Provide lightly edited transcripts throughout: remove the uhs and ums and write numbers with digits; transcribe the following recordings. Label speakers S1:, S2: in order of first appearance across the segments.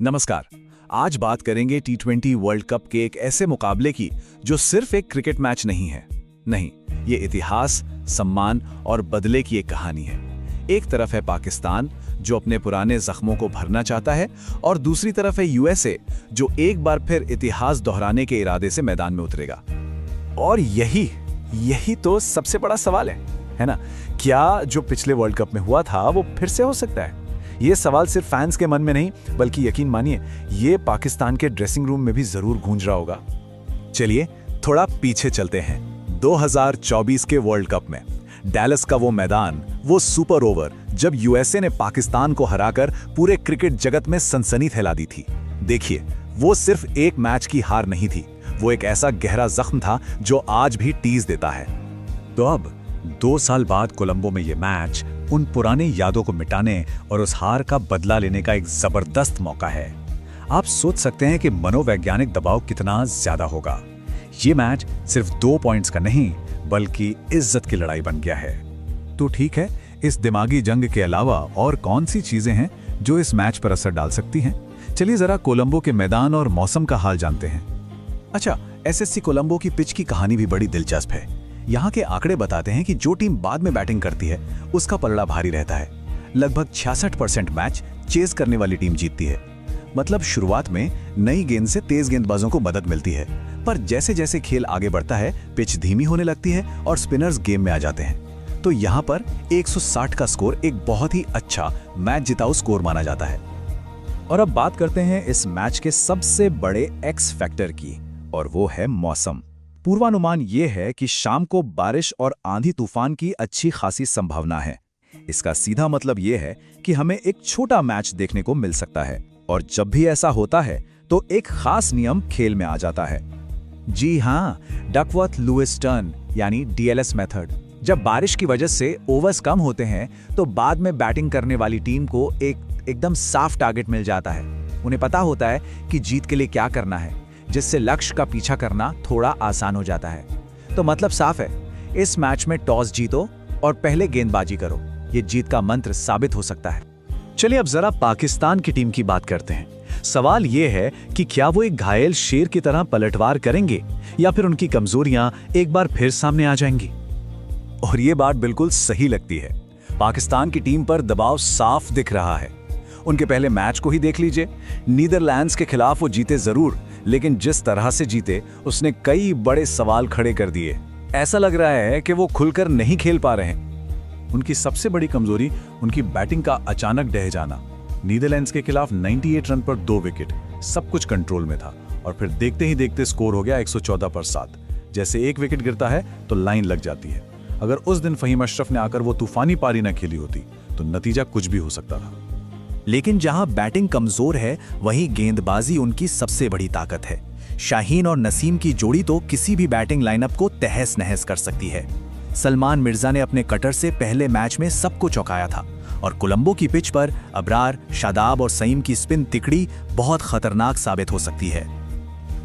S1: नमस्कार। आज बात करेंगे टी20 वर्ल्ड कप के एक ऐसे मुकाबले की जो सिर्फ एक क्रिकेट मैच नहीं है। नहीं, ये इतिहास, सम्मान और बदले की एक कहानी है। एक तरफ है पाकिस्तान जो अपने पुराने जख्मों को भरना चाहता है और दूसरी तरफ है यूएसए जो एक बार फिर इतिहास दोहराने के इरादे से मैदान में उतरेगा। और यही तो सबसे बड़ा सवाल है ना? क्या जो पिछले वर्ल्ड कप में हुआ था वो फिर से हो सकता है? ये सवाल सिर्फ फैंस के मन में नहीं, बल्कि यकीन मानिए ये पाकिस्तान के ड्रेसिंग रूम में भी जरूर गूंज रहा होगा। चलिए थोड़ा पीछे चलते हैं। 2024 के वर्ल्ड कप में डैलस का वो मैदान, वो सुपर ओवर जब यूएसए ने पाकिस्तान को हराकर पूरे क्रिकेट जगत में सनसनी फैला दी थी। देखिए, वो सिर्फ एक मैच की हार नहीं थी, वो एक ऐसा गहरा जख्म था जो आज भी टीस देता है। तो अब 2 साल बाद कोलंबो में ये मैच उन पुरानी यादों को मिटाने और उस हार का बदला लेने का एक जबरदस्त मौका है। आप सोच सकते हैं कि मनोवैज्ञानिक दबाव कितना ज्यादा होगा। ये मैच सिर्फ 2 पॉइंट्स का नहीं, बल्कि इज्जत की लड़ाई बन गया है। तो ठीक है, इस दिमागी जंग के अलावा और कौन सी चीजें हैं जो इस मैच पर असर डाल सकती हैं? चलिए जरा कोलंबो के मैदान और मौसम का हाल जानते हैं। अच्छा, एसएससी कोलंबो की पिच की कहानी भी बड़ी दिलचस्प है। यहाँ के आंकड़े बताते हैं कि जो टीम बाद में बैटिंग करती है उसका पलड़ा भारी रहता है। लगभग 66% मैच चेज करने वाली टीम जीतती है। मतलब शुरुआत में नई गेंद से तेज गेंदबाजों को मदद मिलती है, पर जैसे जैसे खेल आगे बढ़ता है पिच धीमी होने लगती है और स्पिनर्स गेम में आ जाते हैं। तो यहाँ पर 160 का स्कोर एक बहुत ही अच्छा मैच जिताऊ स्कोर माना जाता है। और अब बात करते हैं इस मैच के सबसे बड़े एक्स फैक्टर की, और वो है मौसम। पूर्वानुमान ये है कि शाम को बारिश और आंधी तूफान की अच्छी खासी संभावना है। इसका सीधा मतलब ये है कि हमें एक छोटा मैच देखने को मिल सकता है, और जब भी ऐसा होता है तो एक खास नियम खेल में आ जाता है। जी हाँ, डकवर्थ-लुईस टर्न यानी डीएलएस मेथड। जब बारिश की वजह से ओवर्स कम होते हैं तो बाद में बैटिंग करने वाली टीम को एकदम साफ टारगेट मिल जाता है। उन्हें पता होता है कि जीत के लिए क्या करना है, जिससे लक्ष्य का पीछा करना थोड़ा आसान हो जाता है। तो मतलब साफ है, इस मैच में टॉस जीतो और पहले गेंदबाजी करो। ये जीत का मंत्र साबित हो सकता है। चलिए अब जरा पाकिस्तान की टीम की बात करते हैं। सवाल ये है कि क्या वो एक घायल शेर की तरह पलटवार करेंगे या फिर उनकी कमजोरियां एक बार फिर सामने आ जाएंगी? और ये बात बिल्कुल सही लगती है। पाकिस्तान की टीम पर दबाव साफ दिख रहा है। उनके पहले मैच को ही देख लीजिए। नीदरलैंड्स के खिलाफ वो जीते जरूर, लेकिन जिस तरह से जीते उसने कई बड़े सवाल खड़े कर दिए। ऐसा लग रहा है कि वो खुलकर नहीं खेल पा रहे हैं। उनकी सबसे बड़ी कमजोरी उनकी बैटिंग का अचानक ढह जाना। नीदरलैंड्स के खिलाफ 98 रन पर 2 विकेट, सब कुछ कंट्रोल में था, और फिर देखते ही देखते स्कोर हो गया 114 पर 7। जैसे एक विकेट गिरता है तो लाइन लग जाती है। अगर उस दिन फहीम अशरफ ने आकर वो तूफानी पारी न खेली होती तो नतीजा कुछ भी हो सकता था। लेकिन जहां बैटिंग कमजोर है, वहीं गेंदबाजी उनकी सबसे बड़ी ताकत है। शाहीन और नसीम की जोड़ी तो किसी भी बैटिंग लाइनअप को तहस नहस कर सकती है। सलमान मिर्जा ने अपने कटर से पहले मैच में सबको चौंकाया था, और कोलंबो की पिच पर अबरार, शादाब और सईम की स्पिन तिकड़ी बहुत खतरनाक साबित हो सकती है।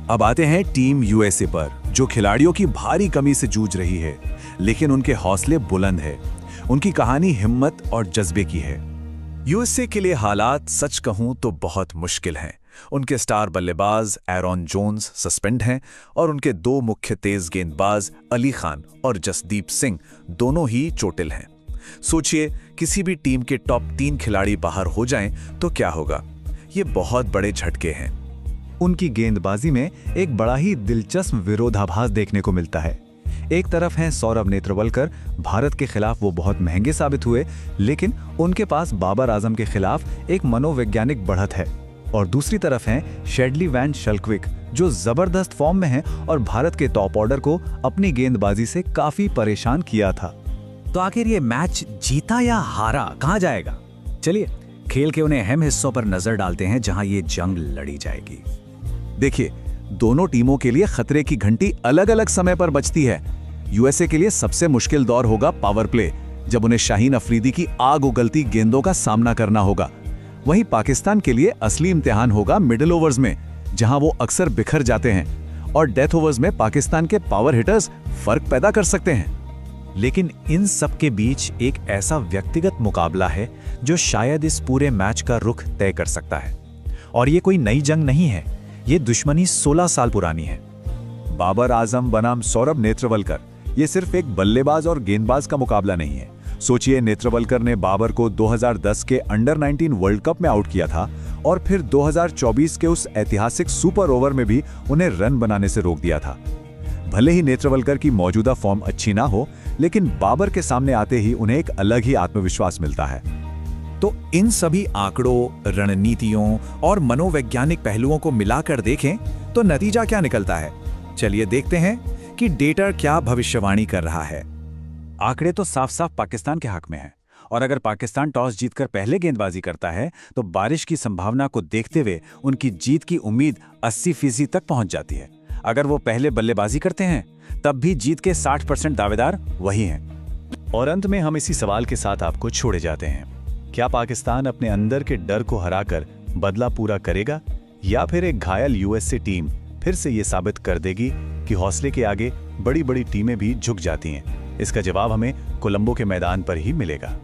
S1: अब आते हैं टीम यूएसए पर, जो खिलाड़ियों की भारी कमी से जूझ रही है, लेकिन उनके हौसले बुलंद है। उनकी कहानी हिम्मत और जज्बे की है। यूएसए के लिए हालात सच कहूं तो बहुत मुश्किल हैं। उनके स्टार बल्लेबाज एरॉन जोन्स सस्पेंड हैं, और उनके 2 मुख्य तेज गेंदबाज अली खान और जसदीप सिंह दोनों ही चोटिल हैं। सोचिए, किसी भी टीम के टॉप 3 खिलाड़ी बाहर हो जाएं तो क्या होगा? ये बहुत बड़े झटके हैं। उनकी गेंदबाजी में एक बड़ा ही दिलचस्प विरोधाभास देखने को मिलता है। एक तरफ हैं सौरभ नेत्रवलकर, भारत के खिलाफ वो बहुत महंगे साबित हुए, लेकिन उनके पास बाबर आजम के खिलाफ एक मनोवैज्ञानिक बढ़त है। और दूसरी तरफ हैं शेडली वैन शल्कविक, जो जबरदस्त फॉर्म में हैं और भारत के टॉप ऑर्डर को अपनी गेंदबाजी से काफी परेशान किया था। तो आखिर ये मैच जीता या हारा कहाँ जाएगा? चलिए खेल के उन्हें अहम हिस्सों पर नजर डालते हैं जहां ये जंग लड़ी जाएगी। देखिए, दोनों टीमों के लिए खतरे की घंटी अलग अलग समय पर बजती है। यूएसए के लिए सबसे मुश्किल दौर होगा पावर प्ले, जब उन्हें शाहीन अफरीदी की आग उगलती गेंदों का सामना करना होगा। वहीं पाकिस्तान के लिए असली इम्तिहान होगा मिडिल ओवर्स में, जहां वो अक्सर बिखर जाते हैं, और डेथ ओवर्स में पाकिस्तान के पावर हिटर्स फर्क पैदा कर सकते हैं। लेकिन इन सब के बीच एक ऐसा व्यक्तिगत मुकाबला है जो शायद इस पूरे मैच का रुख तय कर सकता है।
S2: और ये कोई नई जंग नहीं है, ये दुश्मनी 16 साल पुरानी है।
S1: बाबर आजम बनाम सौरभ नेत्रवलकर, ये सिर्फ एक बल्लेबाज और गेंदबाज का मुकाबला नहीं है। सोचिए, नेत्रवलकर ने बाबर को 2010 के अंडर 19 वर्ल्ड कप में आउट किया था और फिर 2024 के उस ऐतिहासिक सुपर ओवर में भी उन्हें रन बनाने से रोक दिया था। भले ही नेत्रवलकर की मौजूदा फॉर्म अच्छी ना हो, लेकिन बाबर के सामने आते ही उन्हें एक अलग ही आत्मविश्वास मिलता है।
S2: तो इन सभी आंकड़ों, रणनीतियों और मनोवैज्ञानिक पहलुओं को मिलाकर देखें तो नतीजा क्या निकलता है। चलिए देखते हैं कि डेटा क्या भविष्यवाणी कर रहा है।
S1: आंकड़े तो साफ साफ पाकिस्तान के हक में हैं, और अगर पाकिस्तान टॉस जीतकर पहले गेंदबाजी करता है तो बारिश की संभावना को देखते हुए उनकी जीत की उम्मीद 80% तक पहुंच जाती है। अगर वो पहले बल्लेबाजी करते हैं तब भी जीत के 60% दावेदार वही हैं। और अंत में हम इसी सवाल के साथ आपको छोड़े जाते हैं, क्या पाकिस्तान अपने अंदर के डर को हराकर बदला पूरा करेगा, या फिर एक घायल यूएसए टीम फिर से ये साबित कर देगी कि हौसले के आगे बड़ी बड़ी टीमें भी झुक जाती हैं। इसका जवाब हमें कोलंबो के मैदान पर ही मिलेगा।